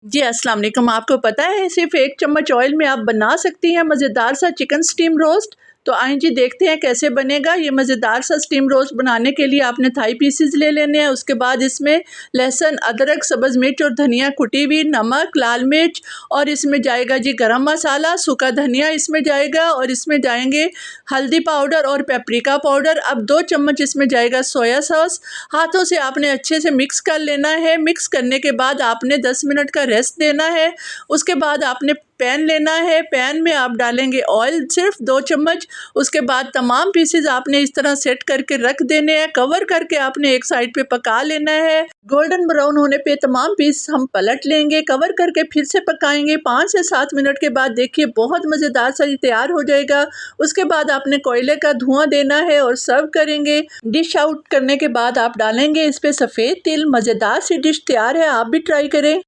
जी अस्सलाम वालेकुम। आपको पता है सिर्फ 1 चम्मच ऑयल में आप बना सकती हैं मज़ेदार सा चिकन स्टीम रोस्ट। तो आइए जी देखते हैं कैसे बनेगा। ये मज़ेदार सा स्टीम रोस्ट बनाने के लिए आपने थाई पीसेस ले लेने हैं। उसके बाद इसमें लहसुन, अदरक, सब्ज़ मिर्च और धनिया कुटी हुई, नमक, लाल मिर्च और इसमें जाएगा जी गरम मसाला, सूखा धनिया इसमें जाएगा और इसमें जाएंगे हल्दी पाउडर और पेपरिका पाउडर। अब 2 चम्मच इसमें जाएगा सोया सॉस। हाथों से आपने अच्छे से मिक्स कर लेना है। मिक्स करने के बाद आपने 10 मिनट का रेस्ट देना है। उसके बाद आपने पैन लेना है। पैन में आप डालेंगे ऑयल सिर्फ 2 चम्मच। उसके बाद तमाम पीसेस आपने इस तरह सेट करके रख देने हैं। कवर करके आपने एक साइड पे पका लेना है। गोल्डन ब्राउन होने पे तमाम पीस हम पलट लेंगे। कवर करके फिर से पकाएंगे। 5 से 7 मिनट के बाद देखिए बहुत मज़ेदार सा ये तैयार हो जाएगा। उसके बाद आपने कोयले का धुआं देना है और सर्व करेंगे। डिश आउट करने के बाद आप डालेंगे इस पे सफ़ेद तिल। मज़ेदार सी डिश तैयार है, आप भी ट्राई करें।